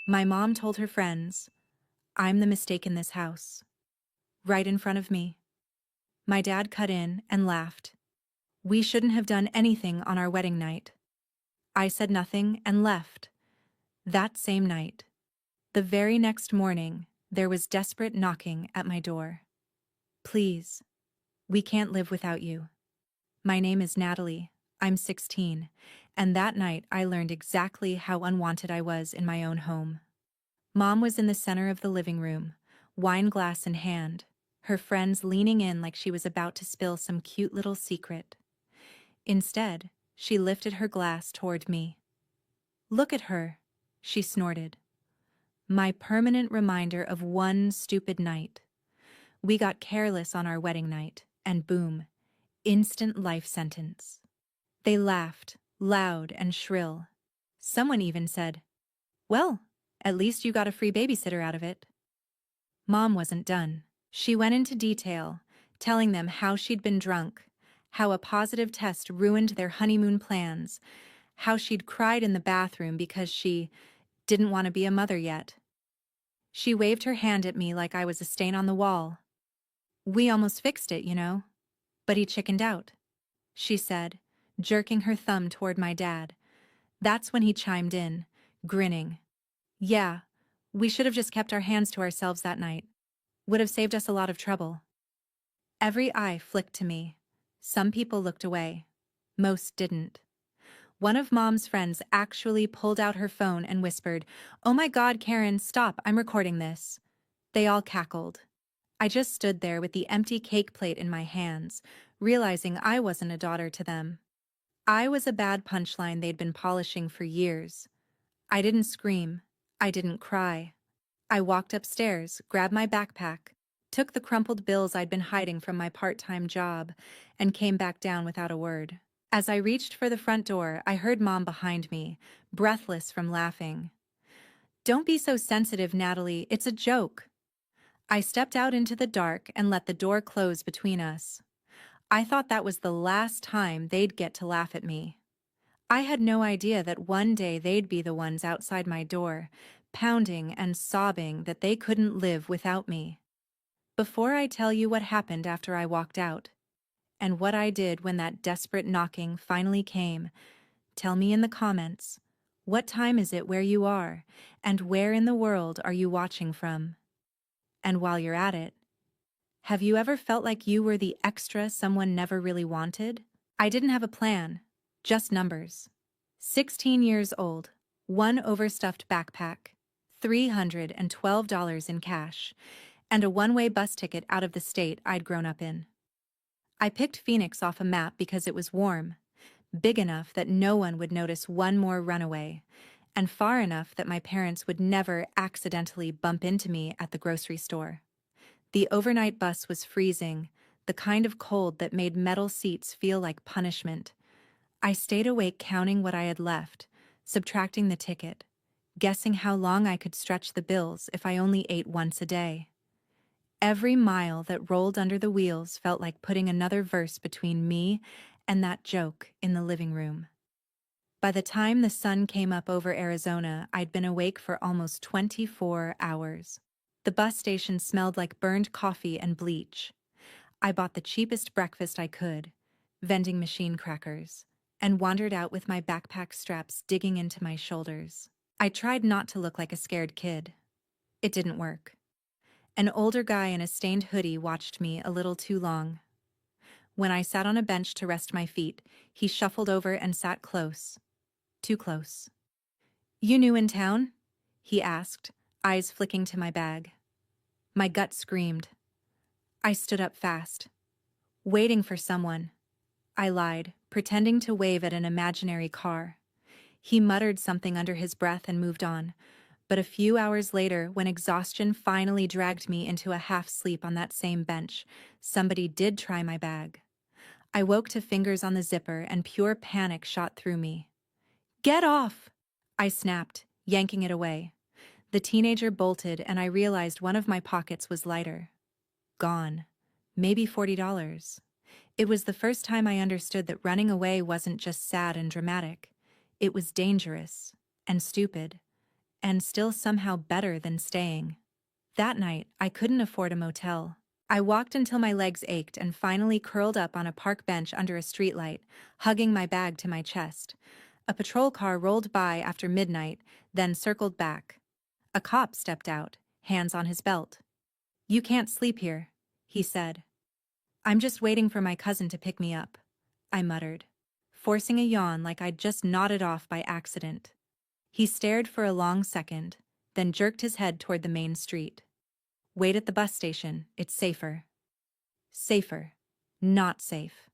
My mom told her friends, I'm the mistake in this house. Right in front of me. My dad cut in and laughed. We shouldn't have done anything on our wedding night. I said nothing and left. That same night. The very next morning, there was desperate knocking at my door. Please, we can't live without you. My name is Natalie. I'm 16, and that night I learned exactly how unwanted I was in my own home. Mom was in the center of the living room, wine glass in hand, her friends leaning in like she was about to spill some cute little secret. Instead, she lifted her glass toward me. Look at her, she snorted. My permanent reminder of one stupid night. We got careless on our wedding night, and boom, instant life sentence. They laughed, loud and shrill. Someone even said, well, at least you got a free babysitter out of it. Mom wasn't done. She went into detail, telling them how she'd been drunk, how a positive test ruined their honeymoon plans, how she'd cried in the bathroom because she didn't want to be a mother yet. She waved her hand at me like I was a stain on the wall. We almost fixed it, you know. But he chickened out, she said, jerking her thumb toward my dad. That's when he chimed in, grinning. Yeah, we should have just kept our hands to ourselves that night. Would have saved us a lot of trouble. Every eye flicked to me. Some people looked away. Most didn't. One of Mom's friends actually pulled out her phone and whispered, "Oh my God, Karen, stop, I'm recording this." They all cackled. I just stood there with the empty cake plate in my hands, realizing I wasn't a daughter to them. I was a bad punchline they'd been polishing for years. I didn't scream. I didn't cry. I walked upstairs, grabbed my backpack, took the crumpled bills I'd been hiding from my part-time job, and came back down without a word. As I reached for the front door, I heard Mom behind me, breathless from laughing. Don't be so sensitive, Natalie, it's a joke. I stepped out into the dark and let the door close between us. I thought that was the last time they'd get to laugh at me. I had no idea that one day they'd be the ones outside my door, pounding and sobbing that they couldn't live without me. Before I tell you what happened after I walked out, and what I did when that desperate knocking finally came, tell me in the comments, what time is it where you are, and where in the world are you watching from? And while you're at it, have you ever felt like you were the extra someone never really wanted? I didn't have a plan, just numbers. 16 years old, one overstuffed backpack, $312 in cash, and a one-way bus ticket out of the state I'd grown up in. I picked Phoenix off a map because it was warm, big enough that no one would notice one more runaway, and far enough that my parents would never accidentally bump into me at the grocery store. The overnight bus was freezing, the kind of cold that made metal seats feel like punishment. I stayed awake counting what I had left, subtracting the ticket, guessing how long I could stretch the bills if I only ate once a day. Every mile that rolled under the wheels felt like putting another verse between me and that joke in the living room. By the time the sun came up over Arizona, I'd been awake for almost 24 hours. The bus station smelled like burned coffee and bleach. I bought the cheapest breakfast I could, vending machine crackers, and wandered out with my backpack straps digging into my shoulders. I tried not to look like a scared kid. It didn't work. An older guy in a stained hoodie watched me a little too long. When I sat on a bench to rest my feet, he shuffled over and sat close. Too close. "You new in town?" he asked, eyes flicking to my bag. My gut screamed. I stood up fast. "Waiting for someone," I lied, pretending to wave at an imaginary car. He muttered something under his breath and moved on. But a few hours later, when exhaustion finally dragged me into a half-sleep on that same bench, somebody did try my bag. I woke to fingers on the zipper and pure panic shot through me. "Get off!" I snapped, yanking it away. The teenager bolted and I realized one of my pockets was lighter. Gone. Maybe $40. It was the first time I understood that running away wasn't just sad and dramatic. It was dangerous and stupid and still somehow better than staying. That night, I couldn't afford a motel. I walked until my legs ached and finally curled up on a park bench under a streetlight, hugging my bag to my chest. A patrol car rolled by after midnight, then circled back. A cop stepped out, hands on his belt. "You can't sleep here," he said. "I'm just waiting for my cousin to pick me up," I muttered, forcing a yawn like I'd just nodded off by accident. He stared for a long second, then jerked his head toward the main street. "Wait at the bus station, it's safer." Safer. Not safe.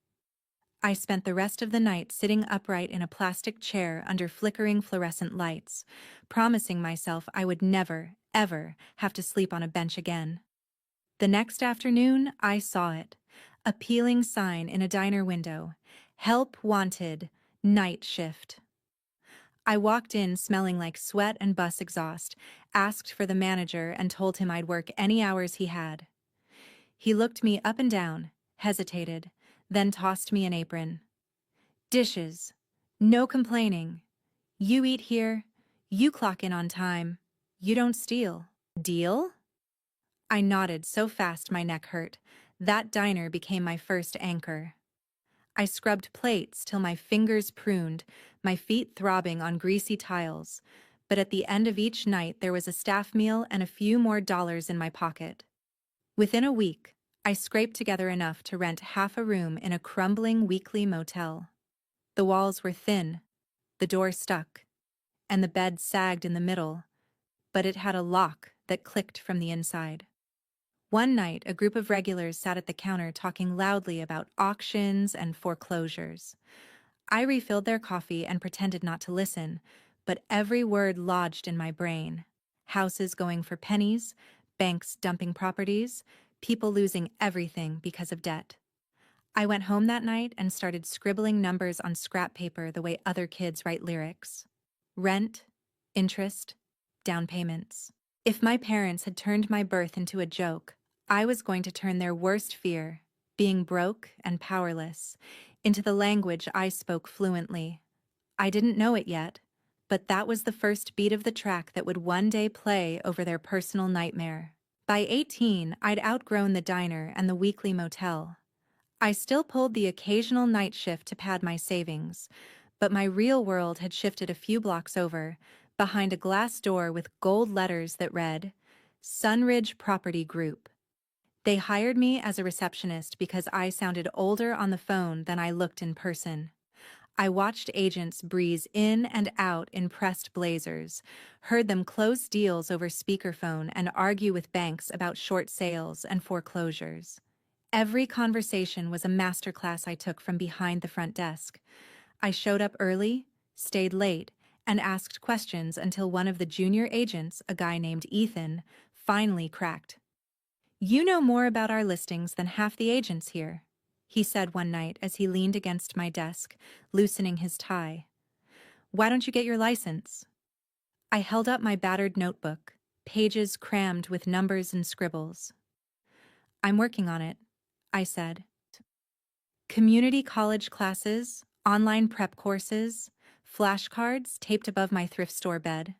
I spent the rest of the night sitting upright in a plastic chair under flickering fluorescent lights, promising myself I would never, ever have to sleep on a bench again. The next afternoon, I saw it. A peeling sign in a diner window. "Help wanted. Night shift." I walked in smelling like sweat and bus exhaust, asked for the manager, and told him I'd work any hours he had. He looked me up and down, hesitated, then tossed me an apron. "Dishes. No complaining. You eat here. You clock in on time. You don't steal. Deal?" I nodded so fast my neck hurt. That diner became my first anchor. I scrubbed plates till my fingers pruned, my feet throbbing on greasy tiles, but at the end of each night there was a staff meal and a few more dollars in my pocket. Within a week, I scraped together enough to rent half a room in a crumbling weekly motel. The walls were thin, the door stuck, and the bed sagged in the middle, but it had a lock that clicked from the inside. One night, a group of regulars sat at the counter talking loudly about auctions and foreclosures. I refilled their coffee and pretended not to listen, but every word lodged in my brain. Houses going for pennies, banks dumping properties, people losing everything because of debt. I went home that night and started scribbling numbers on scrap paper the way other kids write lyrics. Rent, interest, down payments. If my parents had turned my birth into a joke, I was going to turn their worst fear, being broke and powerless, into the language I spoke fluently. I didn't know it yet, but that was the first beat of the track that would one day play over their personal nightmare. By 18, I'd outgrown the diner and the weekly motel. I still pulled the occasional night shift to pad my savings, but my real world had shifted a few blocks over, behind a glass door with gold letters that read, "Sunridge Property Group." They hired me as a receptionist because I sounded older on the phone than I looked in person. I watched agents breeze in and out in pressed blazers, heard them close deals over speakerphone and argue with banks about short sales and foreclosures. Every conversation was a masterclass I took from behind the front desk. I showed up early, stayed late, and asked questions until one of the junior agents, a guy named Ethan, finally cracked. "You know more about our listings than half the agents here," he said one night as he leaned against my desk, loosening his tie. "Why don't you get your license?" I held up my battered notebook, pages crammed with numbers and scribbles. "I'm working on it," I said. Community college classes, online prep courses, flashcards taped above my thrift store bed.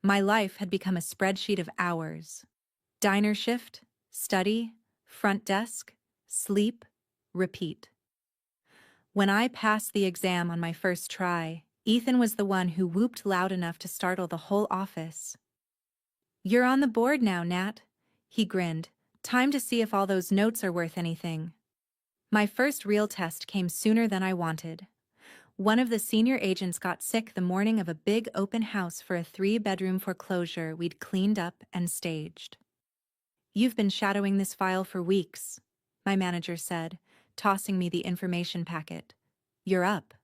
My life had become a spreadsheet of hours. Diner shift, study, front desk, sleep, repeat. When I passed the exam on my first try, Ethan was the one who whooped loud enough to startle the whole office. "You're on the board now, Nat," he grinned. "Time to see if all those notes are worth anything." My first real test came sooner than I wanted. One of the senior agents got sick the morning of a big open house for a 3-bedroom foreclosure we'd cleaned up and staged. "You've been shadowing this file for weeks," my manager said, tossing me the information packet. "You're up."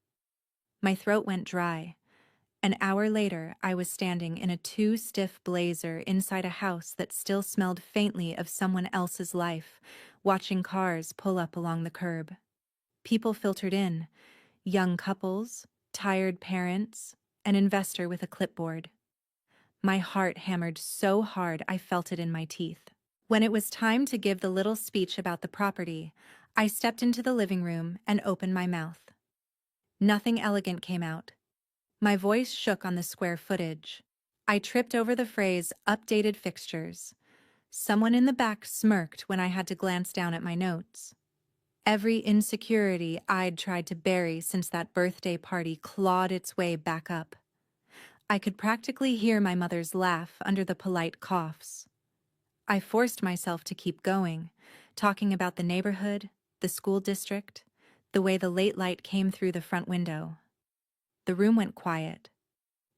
My throat went dry. An hour later, I was standing in a too-stiff blazer inside a house that still smelled faintly of someone else's life, watching cars pull up along the curb. People filtered in, young couples, tired parents, an investor with a clipboard. My heart hammered so hard I felt it in my teeth. When it was time to give the little speech about the property, I stepped into the living room and opened my mouth. Nothing elegant came out. My voice shook on the square footage. I tripped over the phrase updated fixtures. Someone in the back smirked when I had to glance down at my notes. Every insecurity I'd tried to bury since that birthday party clawed its way back up. I could practically hear my mother's laugh under the polite coughs. I forced myself to keep going, talking about the neighborhood, the school district, the way the late light came through the front window. The room went quiet.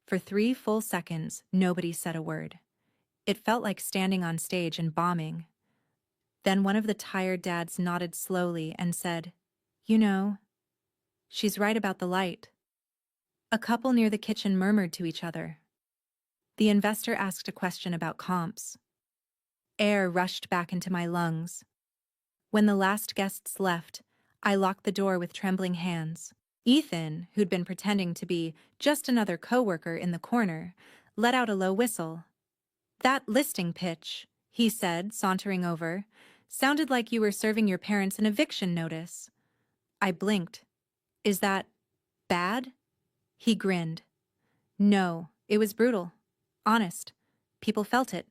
For 3 full seconds, nobody said a word. It felt like standing on stage and bombing. Then one of the tired dads nodded slowly and said, "You know, she's right about the light." A couple near the kitchen murmured to each other. The investor asked a question about comps. Air rushed back into my lungs. When the last guests left, I locked the door with trembling hands. Ethan, who'd been pretending to be just another coworker in the corner, let out a low whistle. "That listing pitch," he said, sauntering over, "sounded like you were serving your parents an eviction notice." I blinked. "Is that bad?" He grinned. "No, it was brutal. Honest. People felt it.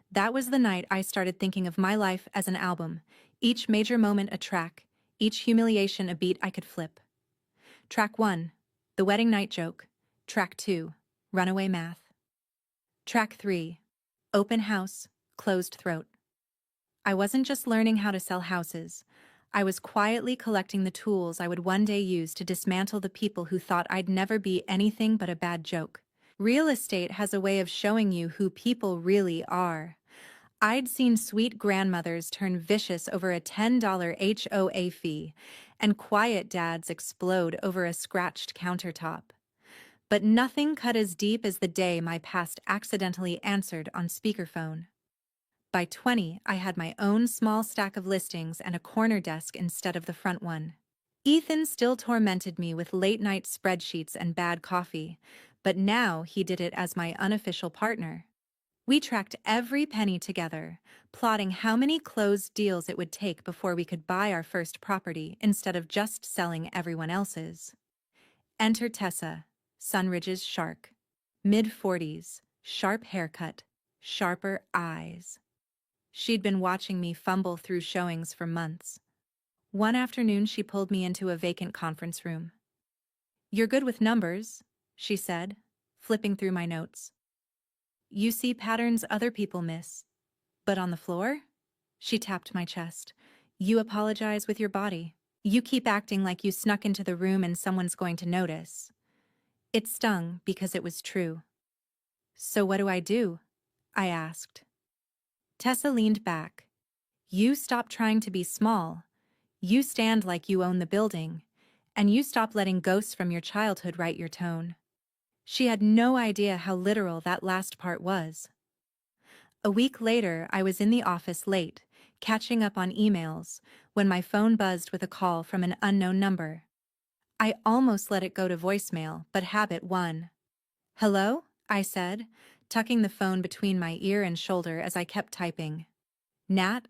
That was the night I started thinking of my life as an album, each major moment a track, each humiliation a beat I could flip. Track 1, the wedding night joke. Track 2, runaway math. Track 3, open house, closed throat. I wasn't just learning how to sell houses. I was quietly collecting the tools I would one day use to dismantle the people who thought I'd never be anything but a bad joke. Real estate has a way of showing you who people really are. I'd seen sweet grandmothers turn vicious over a $10 HOA fee, and quiet dads explode over a scratched countertop. But nothing cut as deep as the day my past accidentally answered on speakerphone. By 20, I had my own small stack of listings and a corner desk instead of the front one. Ethan still tormented me with late-night spreadsheets and bad coffee, but now he did it as my unofficial partner. We tracked every penny together, plotting how many closed deals it would take before we could buy our first property instead of just selling everyone else's. Enter Tessa, Sunridge's shark. Mid-40s, sharp haircut, sharper eyes. She'd been watching me fumble through showings for months. One afternoon she pulled me into a vacant conference room. "You're good with numbers," she said, flipping through my notes. "You see patterns other people miss. But on the floor?" She tapped my chest. "You apologize with your body. You keep acting like you snuck into the room and someone's going to notice." It stung because it was true. "So what do I do?" I asked. Tessa leaned back. "You stop trying to be small. You stand like you own the building. And you stop letting ghosts from your childhood write your tone." She had no idea how literal that last part was. A week later, I was in the office late, catching up on emails, when my phone buzzed with a call from an unknown number. I almost let it go to voicemail, but habit won. "Hello?" I said, tucking the phone between my ear and shoulder as I kept typing. "Nat?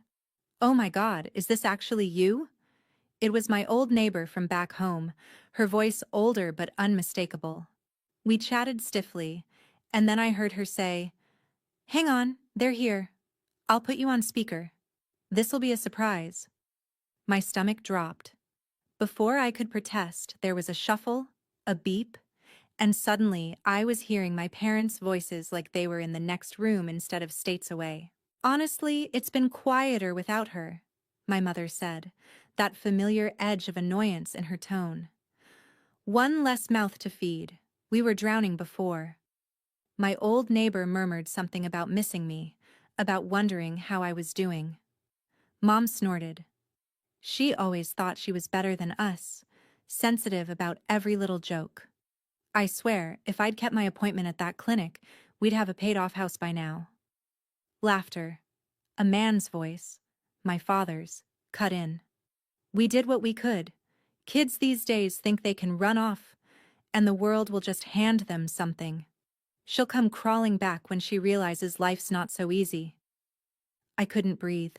Oh my God, is this actually you?" It was my old neighbor from back home, her voice older but unmistakable. We chatted stiffly, and then I heard her say, "Hang on, they're here. I'll put you on speaker. This'll be a surprise." My stomach dropped. Before I could protest, there was a shuffle, a beep, and suddenly I was hearing my parents' voices like they were in the next room instead of states away. "Honestly, it's been quieter without her," my mother said, that familiar edge of annoyance in her tone. "One less mouth to feed. We were drowning before." My old neighbor murmured something about missing me, about wondering how I was doing. Mom snorted. She always thought she was better than us, sensitive about every little joke. I swear, if I'd kept my appointment at that clinic, we'd have a paid-off house by now. Laughter. A man's voice, my father's, cut in. "We did what we could. Kids these days think they can run off, and the world will just hand them something. She'll come crawling back when she realizes life's not so easy." I couldn't breathe.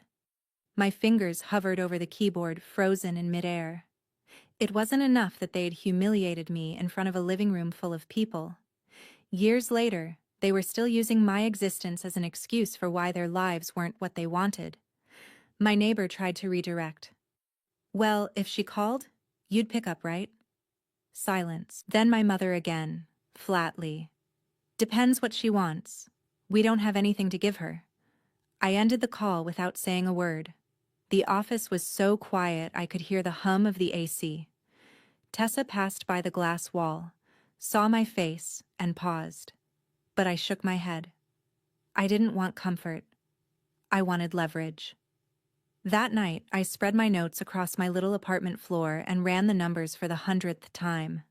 My fingers hovered over the keyboard, frozen in midair. It wasn't enough that they'd humiliated me in front of a living room full of people. Years later, They were still using my existence as an excuse for why their lives weren't what they wanted. My neighbor tried to redirect. Well, if she called, you'd pick up, right? Silence. Then my mother again, flatly. Depends what she wants. We don't have anything to give her. I ended the call without saying a word. The office was so quiet I could hear the hum of the AC. Tessa passed by the glass wall, saw my face, and paused. But I shook my head. I didn't want comfort. I wanted leverage. That night, I spread my notes across my little apartment floor and ran the numbers for the 100th time.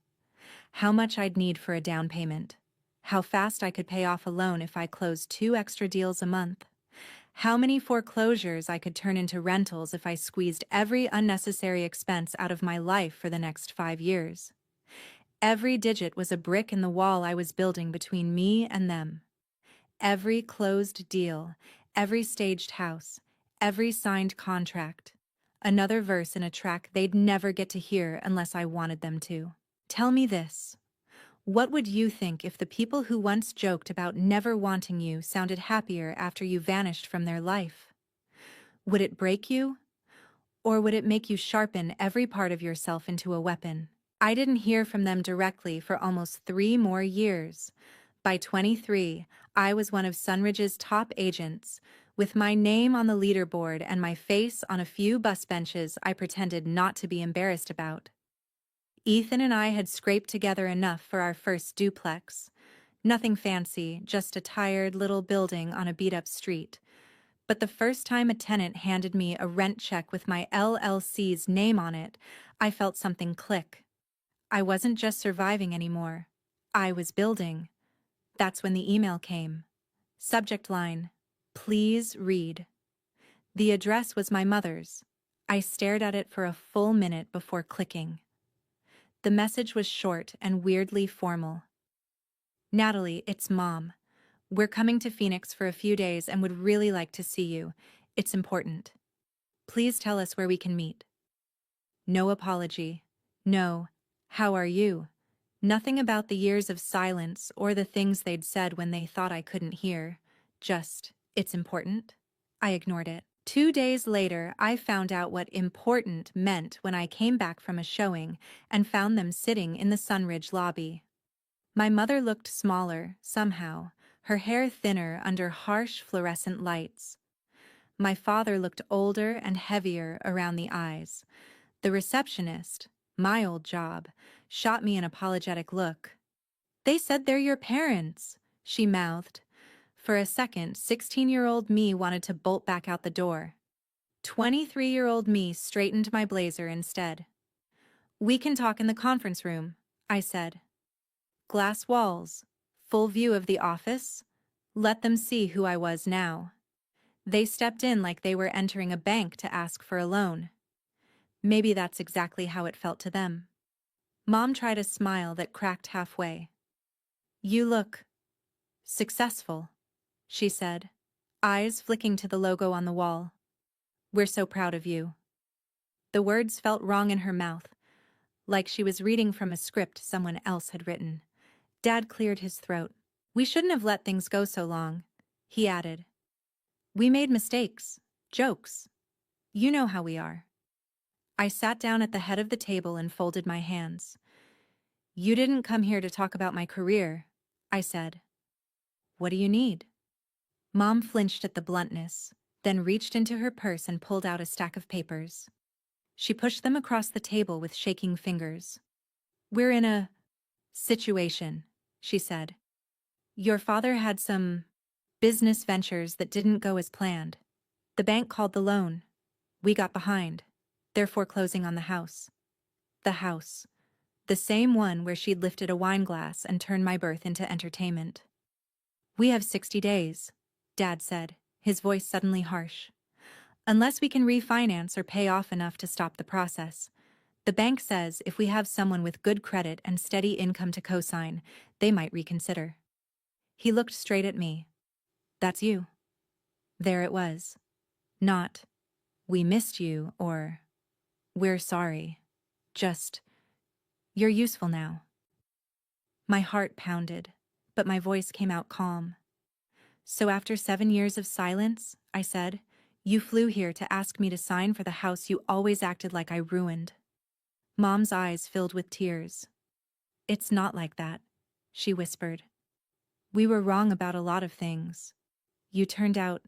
How much I'd need for a down payment. How fast I could pay off a loan if I closed 2 extra deals a month. How many foreclosures I could turn into rentals if I squeezed every unnecessary expense out of my life for the next 5 years. Every digit was a brick in the wall I was building between me and them. Every closed deal, every staged house, every signed contract. Another verse in a track they'd never get to hear unless I wanted them to. Tell me this. What would you think if the people who once joked about never wanting you sounded happier after you vanished from their life? Would it break you? Or would it make you sharpen every part of yourself into a weapon? I didn't hear from them directly for almost 3 more years. By 23, I was one of Sunridge's top agents. With my name on the leaderboard and my face on a few bus benches I pretended not to be embarrassed about. Ethan and I had scraped together enough for our first duplex. Nothing fancy, just a tired little building on a beat-up street. But the first time a tenant handed me a rent check with my LLC's name on it, I felt something click. I wasn't just surviving anymore. I was building. That's when the email came. Subject line, please read. The address was my mother's. I stared at it for a full minute before clicking. The message was short and weirdly formal. Natalie, it's Mom. We're coming to Phoenix for a few days and would really like to see you. It's important. Please tell us where we can meet. No apology. No, how are you? Nothing about the years of silence or the things they'd said when they thought I couldn't hear. Just, it's important. I ignored it. 2 days later, I found out what important meant when I came back from a showing and found them sitting in the Sunridge lobby. My mother looked smaller, somehow, her hair thinner under harsh fluorescent lights. My father looked older and heavier around the eyes. The receptionist, my old job, shot me an apologetic look. They said they're your parents, she mouthed. For a second, 16-year-old me wanted to bolt back out the door. 23-year-old me straightened my blazer instead. We can talk in the conference room, I said. Glass walls, full view of the office. Let them see who I was now. They stepped in like they were entering a bank to ask for a loan. Maybe that's exactly how it felt to them. Mom tried a smile that cracked halfway. You look successful, she said, eyes flicking to the logo on the wall. We're so proud of you. The words felt wrong in her mouth, like she was reading from a script someone else had written. Dad cleared his throat. We shouldn't have let things go so long, he added. We made mistakes, jokes. You know how we are. I sat down at the head of the table and folded my hands. You didn't come here to talk about my career, I said. What do you need? Mom flinched at the bluntness, then reached into her purse and pulled out a stack of papers. She pushed them across the table with shaking fingers. We're in a situation, she said. Your father had some business ventures that didn't go as planned. The bank called the loan. We got behind. They're foreclosing on the house. The house. The same one where she'd lifted a wine glass and turned my birth into entertainment. We have 60 days, Dad said, his voice suddenly harsh. Unless we can refinance or pay off enough to stop the process. The bank says if we have someone with good credit and steady income to co-sign, they might reconsider. He looked straight at me. That's you. There it was. Not, we missed you, or, we're sorry. Just, you're useful now. My heart pounded. but my voice came out calm. So after 7 years of silence, I said, you flew here to ask me to sign for the house you always acted like I ruined. Mom's eyes filled with tears. It's not like that, she whispered. We were wrong about a lot of things. You turned out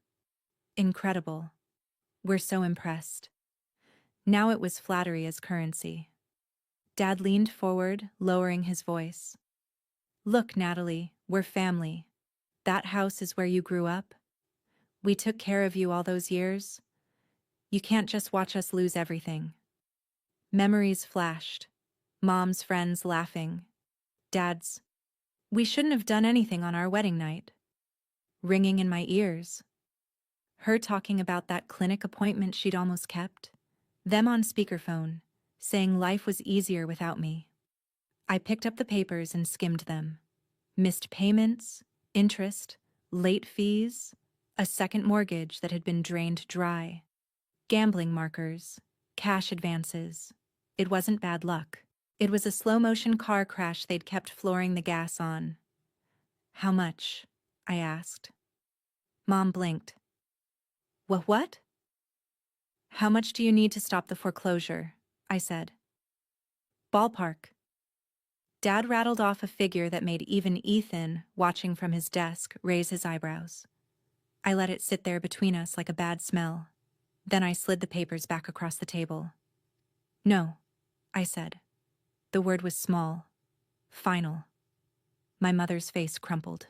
incredible. We're so impressed. Now it was flattery as currency. Dad leaned forward, lowering his voice. Look, Natalie, we're family. That house is where you grew up. We took care of you all those years. You can't just watch us lose everything. Memories flashed. Mom's friends laughing. Dad's, we shouldn't have done anything on our wedding night. Ringing in my ears. Her talking about that clinic appointment she'd almost kept. Them on speakerphone, saying life was easier without me. I picked up the papers and skimmed them. Missed payments, interest, late fees, a second mortgage that had been drained dry, gambling markers, cash advances. It wasn't bad luck. It was a slow-motion car crash they'd kept flooring the gas on. How much? I asked. Mom blinked. What? How much do you need to stop the foreclosure? I said. Ballpark. Dad rattled off a figure that made even Ethan, watching from his desk, raise his eyebrows. I let it sit there between us like a bad smell. Then I slid the papers back across the table. No, I said. The word was small. Final. My mother's face crumpled.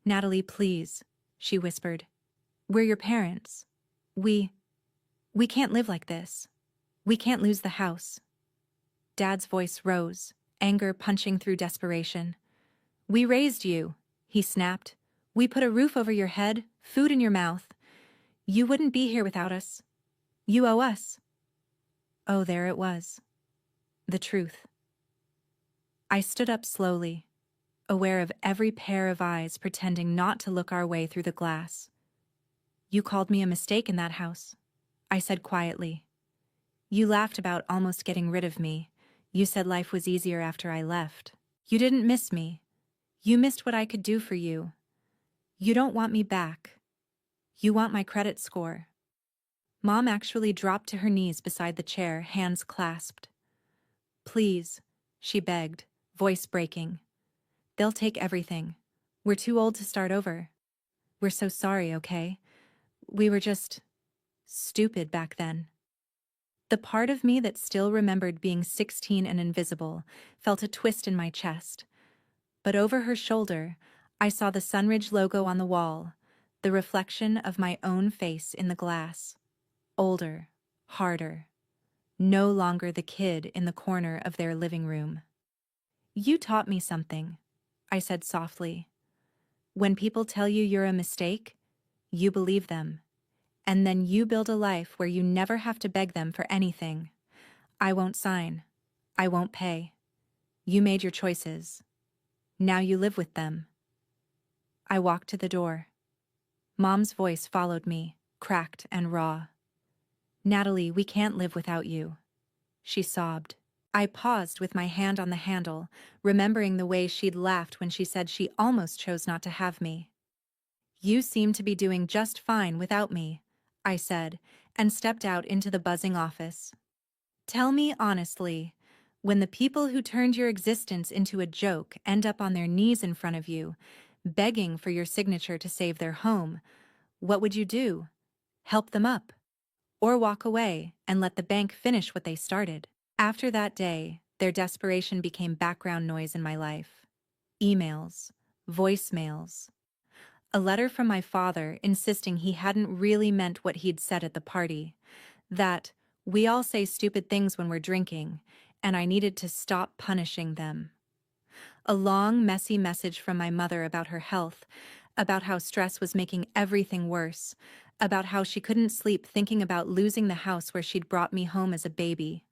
Natalie, please, she whispered. We're your parents. We can't live like this. We can't lose the house. Dad's voice rose, anger punching through desperation. We raised you, he snapped. We put a roof over your head, food in your mouth. You wouldn't be here without us. You owe us. Oh, there it was. The truth. I stood up slowly, aware of every pair of eyes pretending not to look our way through the glass. You called me a mistake in that house, I said quietly. You laughed about almost getting rid of me. You said life was easier after I left. You didn't miss me. You missed what I could do for you. You don't want me back. You want my credit score. Mom actually dropped to her knees beside the chair, hands clasped. Please, she begged, voice breaking. They'll take everything. We're too old to start over. We're so sorry, okay? We were just stupid back then. The part of me that still remembered being 16 and invisible felt a twist in my chest. But over her shoulder, I saw the Sunridge logo on the wall, the reflection of my own face in the glass. Older, harder. No longer the kid in the corner of their living room. You taught me something, I said softly. When people tell you you're a mistake, you believe them. And then you build a life where you never have to beg them for anything. I won't sign. I won't pay. You made your choices. Now you live with them. I walked to the door. Mom's voice followed me, cracked and raw. Natalie, we can't live without you. She sobbed. I paused with my hand on the handle, remembering the way she'd laughed when she said she almost chose not to have me. You seem to be doing just fine without me, I said, and stepped out into the buzzing office. Tell me honestly, when the people who turned your existence into a joke end up on their knees in front of you, begging for your signature to save their home, what would you do? Help them up? Or walk away and let the bank finish what they started? After that day, their desperation became background noise in my life. Emails, voicemails. A letter from my father insisting he hadn't really meant what he'd said at the party, that we all say stupid things when we're drinking, and I needed to stop punishing them. A long, messy message from my mother about her health, about how stress was making everything worse, about how she couldn't sleep thinking about losing the house where she'd brought me home as a baby.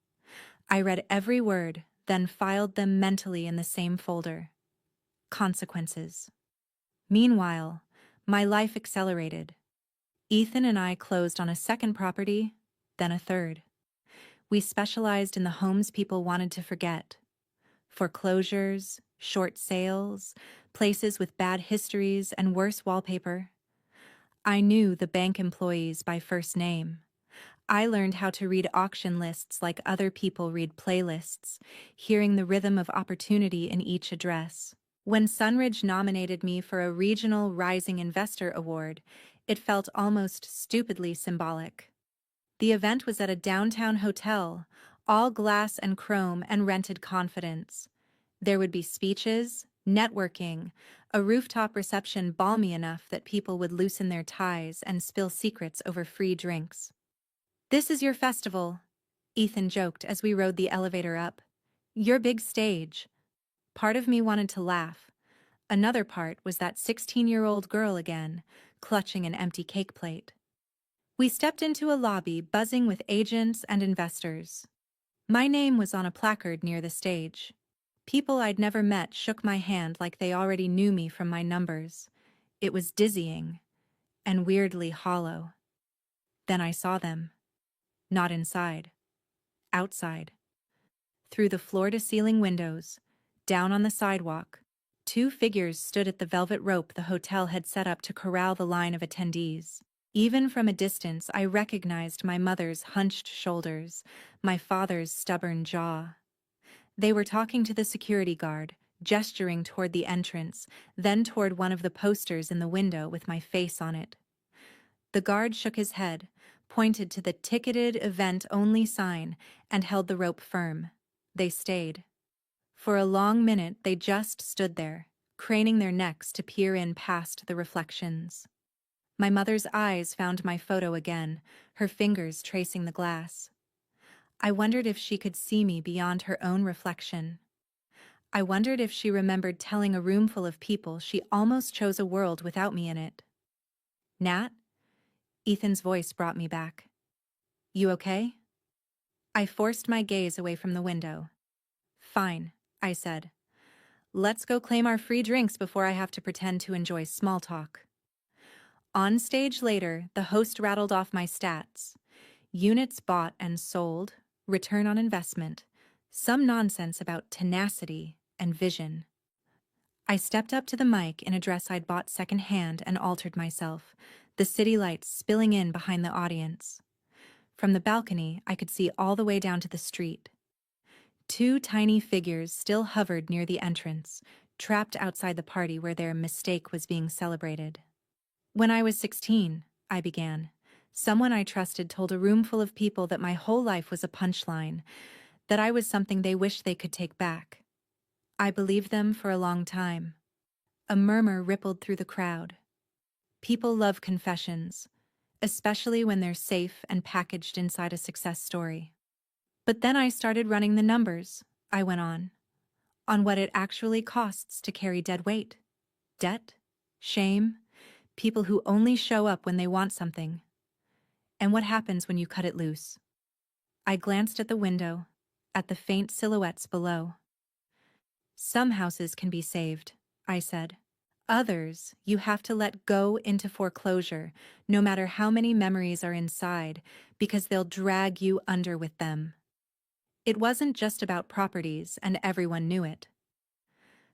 I read every word, then filed them mentally in the same folder. Consequences. Meanwhile, my life accelerated. Ethan and I closed on a second property, then a third. We specialized in the homes people wanted to forget. Foreclosures, short sales, places with bad histories and worse wallpaper. I knew the bank employees by first name. I learned how to read auction lists like other people read playlists, hearing the rhythm of opportunity in each address. When Sunridge nominated me for a Regional Rising Investor Award, it felt almost stupidly symbolic. The event was at a downtown hotel, all glass and chrome and rented confidence. There would be speeches, networking, a rooftop reception balmy enough that people would loosen their ties and spill secrets over free drinks. "This is your festival," Ethan joked as we rode the elevator up. "Your big stage." Part of me wanted to laugh. Another part was that 16-year-old girl again, clutching an empty cake plate. We stepped into a lobby buzzing with agents and investors. My name was on a placard near the stage. People I'd never met shook my hand like they already knew me from my numbers. It was dizzying and weirdly hollow. Then I saw them. Not inside. Outside. Through the floor-to-ceiling windows, down on the sidewalk, two figures stood at the velvet rope the hotel had set up to corral the line of attendees. Even from a distance, I recognized my mother's hunched shoulders, my father's stubborn jaw. They were talking to the security guard, gesturing toward the entrance, then toward one of the posters in the window with my face on it. The guard shook his head, pointed to the ticketed event-only sign, and held the rope firm. They stayed. For a long minute, they just stood there, craning their necks to peer in past the reflections. My mother's eyes found my photo again, her fingers tracing the glass. I wondered if she could see me beyond her own reflection. I wondered if she remembered telling a room full of people she almost chose a world without me in it. "Nat?" Ethan's voice brought me back. "You okay?" I forced my gaze away from the window. "Fine," I said. "Let's go claim our free drinks before I have to pretend to enjoy small talk." On stage later, the host rattled off my stats. Units bought and sold, return on investment, some nonsense about tenacity and vision. I stepped up to the mic in a dress I'd bought secondhand and altered myself, the city lights spilling in behind the audience. From the balcony, I could see all the way down to the street. Two tiny figures still hovered near the entrance, trapped outside the party where their mistake was being celebrated. "When I was 16, I began. Someone I trusted told a room full of people that my whole life was a punchline, that I was something they wished they could take back. I believed them for a long time." A murmur rippled through the crowd. People love confessions, especially when they're safe and packaged inside a success story. "But then I started running the numbers," I went on what it actually costs to carry dead weight. Debt, shame, people who only show up when they want something. And what happens when you cut it loose? I glanced at the window, at the faint silhouettes below. "Some houses can be saved," I said. "Others, you have to let go into foreclosure, no matter how many memories are inside, because they'll drag you under with them." It wasn't just about properties, and everyone knew it.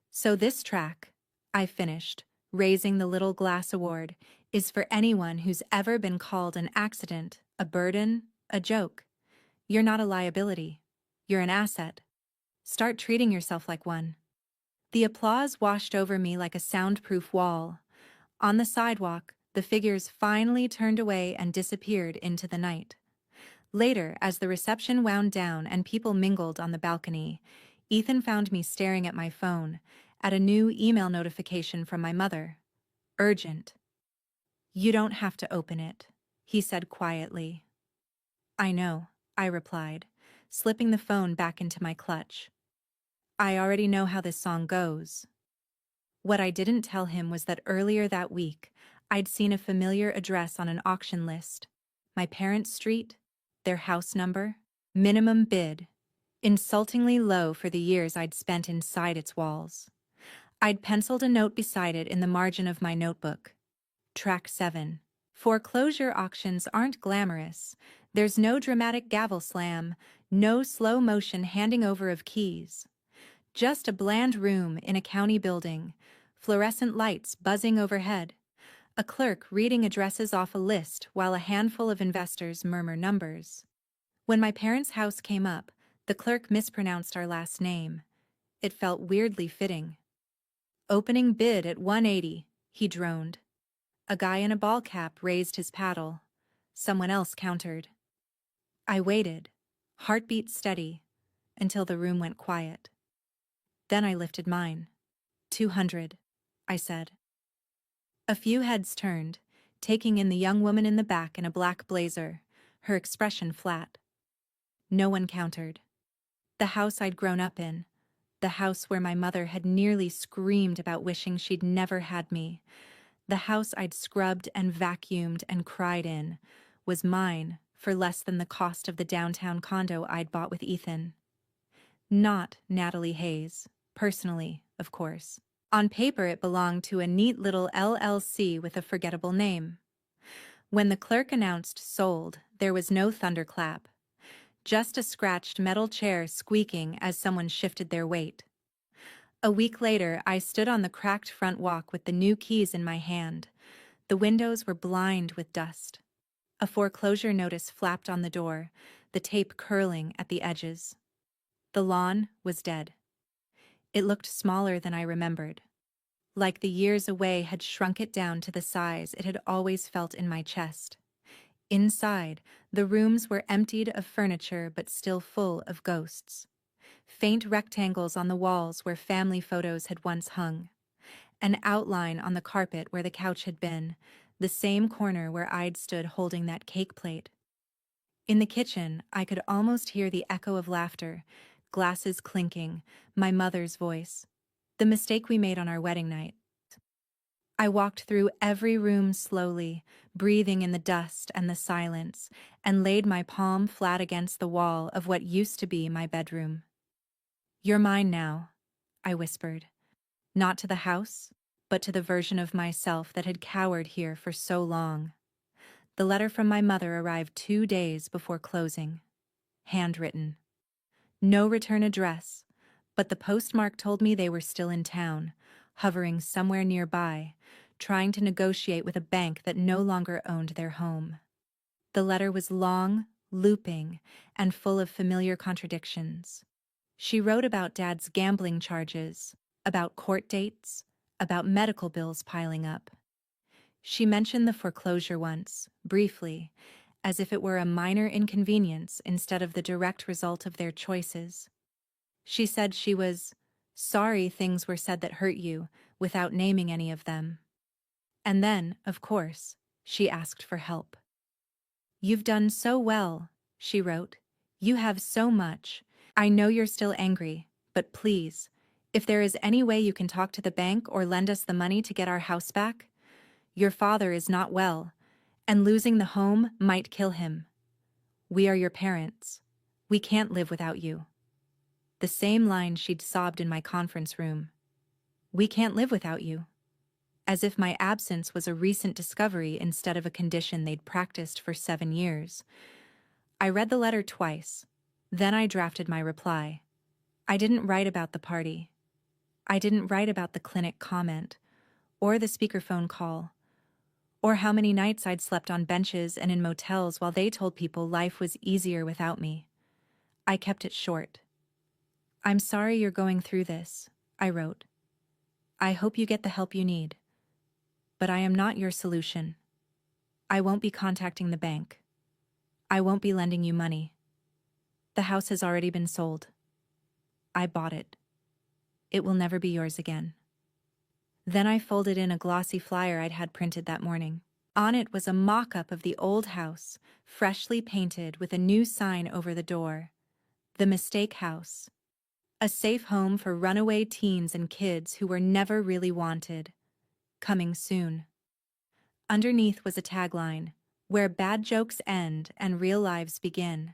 "So this track," I finished, raising the little glass award, "is for anyone who's ever been called an accident, a burden, a joke. You're not a liability. You're an asset. Start treating yourself like one." The applause washed over me like a soundproof wall. On the sidewalk, the figures finally turned away and disappeared into the night. Later, as the reception wound down and people mingled on the balcony, Ethan found me staring at my phone, at a new email notification from my mother. Urgent. "You don't have to open it," he said quietly. "I know," I replied, slipping the phone back into my clutch. "I already know how this song goes." What I didn't tell him was that earlier that week, I'd seen a familiar address on an auction list. My parents' street, their house number, minimum bid, insultingly low for the years I'd spent inside its walls. I'd penciled a note beside it in the margin of my notebook. Track 7. Foreclosure auctions aren't glamorous. There's no dramatic gavel slam, no slow motion handing over of keys. Just a bland room in a county building, fluorescent lights buzzing overhead, a clerk reading addresses off a list while a handful of investors murmur numbers. When my parents' house came up, the clerk mispronounced our last name. It felt weirdly fitting. Opening bid at 180, he droned. A guy in a ball cap raised his paddle. Someone else countered. I waited, heartbeat steady, until the room went quiet. Then I lifted mine. 200, I said. A few heads turned, taking in the young woman in the back in a black blazer, her expression flat. No one countered. The house I'd grown up in, the house where my mother had nearly screamed about wishing she'd never had me, the house I'd scrubbed and vacuumed and cried in, was mine for less than the cost of the downtown condo I'd bought with Ethan. Not Natalie Hayes, personally, of course. On paper it belonged to a neat little LLC with a forgettable name. When the clerk announced sold, there was no thunderclap. Just a scratched metal chair squeaking as someone shifted their weight. A week later, I stood on the cracked front walk with the new keys in my hand. The windows were blind with dust. A foreclosure notice flapped on the door, the tape curling at the edges. The lawn was dead. It looked smaller than I remembered. Like the years away had shrunk it down to the size it had always felt in my chest. Inside, the rooms were emptied of furniture but still full of ghosts. Faint rectangles on the walls where family photos had once hung. An outline on the carpet where the couch had been, the same corner where I'd stood holding that cake plate. In the kitchen, I could almost hear the echo of laughter, glasses clinking, my mother's voice. The mistake we made on our wedding night. I walked through every room slowly, breathing in the dust and the silence, and laid my palm flat against the wall of what used to be my bedroom. "You're mine now," I whispered. Not to the house, but to the version of myself that had cowered here for so long. The letter from my mother arrived 2 days before closing. Handwritten. No return address, but the postmark told me they were still in town, hovering somewhere nearby, trying to negotiate with a bank that no longer owned their home. The letter was long, looping, and full of familiar contradictions. She wrote about Dad's gambling charges, about court dates, about medical bills piling up. She mentioned the foreclosure once, briefly, as if it were a minor inconvenience instead of the direct result of their choices. She said she was sorry things were said that hurt you, without naming any of them. And then, of course, she asked for help. "You've done so well," she wrote. "You have so much. I know you're still angry, but please, if there is any way you can talk to the bank or lend us the money to get our house back. Your father is not well, and losing the home might kill him. We are your parents. We can't live without you." The same line she'd sobbed in my conference room. "We can't live without you." As if my absence was a recent discovery instead of a condition they'd practiced for 7 years. I read the letter twice. Then I drafted my reply. I didn't write about the party. I didn't write about the clinic comment, or the speakerphone call, or how many nights I'd slept on benches and in motels while they told people life was easier without me. I kept it short. "I'm sorry you're going through this," I wrote. "I hope you get the help you need. But I am not your solution. I won't be contacting the bank. I won't be lending you money. The house has already been sold. I bought it. It will never be yours again." Then I folded in a glossy flyer I'd had printed that morning. On it was a mock-up of the old house, freshly painted with a new sign over the door. The Mistake House. A safe home for runaway teens and kids who were never really wanted. Coming soon. Underneath was a tagline, "Where bad jokes end and real lives begin."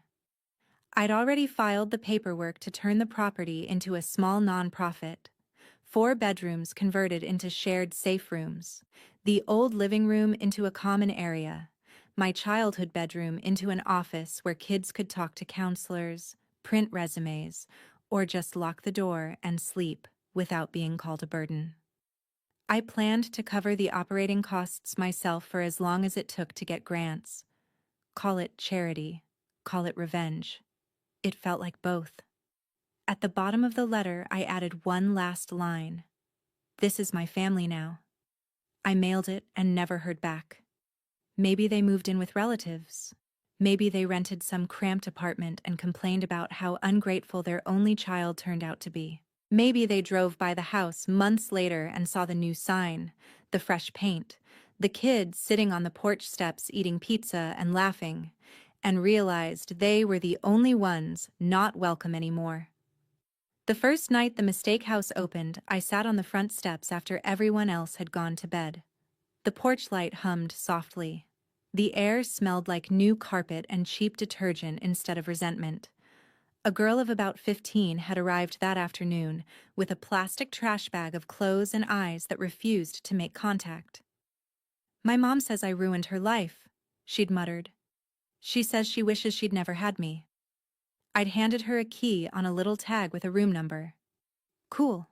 I'd already filed the paperwork to turn the property into a small nonprofit. 4 bedrooms converted into shared safe rooms, the old living room into a common area, my childhood bedroom into an office where kids could talk to counselors, print resumes, or just lock the door and sleep without being called a burden. I planned to cover the operating costs myself for as long as it took to get grants. Call it charity, call it revenge. It felt like both. At the bottom of the letter, I added one last line. This is my family now. I mailed it and never heard back. Maybe they moved in with relatives. Maybe they rented some cramped apartment and complained about how ungrateful their only child turned out to be. Maybe they drove by the house months later and saw the new sign, the fresh paint, the kids sitting on the porch steps eating pizza and laughing, and realized they were the only ones not welcome anymore. The first night the Mistake House opened, I sat on the front steps after everyone else had gone to bed. The porch light hummed softly. The air smelled like new carpet and cheap detergent instead of resentment. A girl of about 15 had arrived that afternoon with a plastic trash bag of clothes and eyes that refused to make contact. My mom says I ruined her life, she'd muttered. She says she wishes she'd never had me. I'd handed her a key on a little tag with a room number. Cool,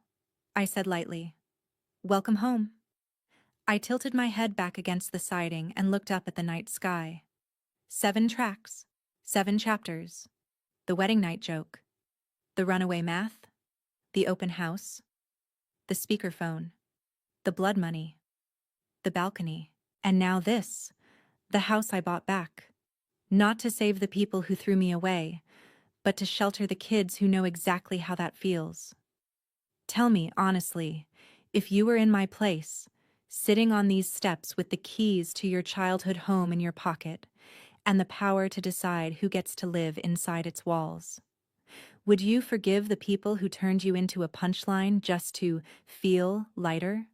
I said lightly. Welcome home. I tilted my head back against the siding and looked up at the night sky. 7 tracks, 7 chapters. The wedding night joke. The runaway math. The open house. The speakerphone. The blood money. The balcony. And now this. The house I bought back. Not to save the people who threw me away, but to shelter the kids who know exactly how that feels. Tell me, honestly, if you were in my place, sitting on these steps with the keys to your childhood home in your pocket, and the power to decide who gets to live inside its walls, would you forgive the people who turned you into a punchline just to feel lighter?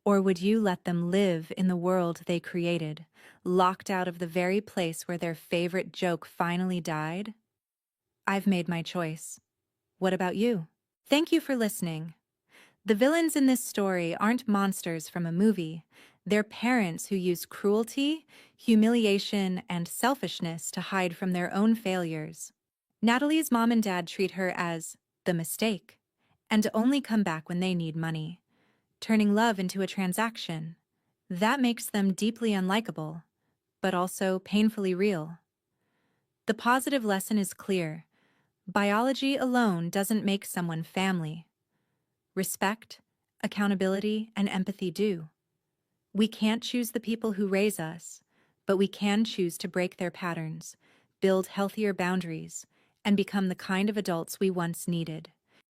Or would you let them live in the world they created, locked out of the very place where their favorite joke finally died? I've made my choice. What about you? Thank you for listening. The villains in this story aren't monsters from a movie. They're parents who use cruelty, humiliation, and selfishness to hide from their own failures. Natalie's mom and dad treat her as the mistake and only come back when they need money, turning love into a transaction. That makes them deeply unlikable, but also painfully real. The positive lesson is clear. Biology alone doesn't make someone family. Respect, accountability, and empathy do. We can't choose the people who raise us, but we can choose to break their patterns, build healthier boundaries, and become the kind of adults we once needed.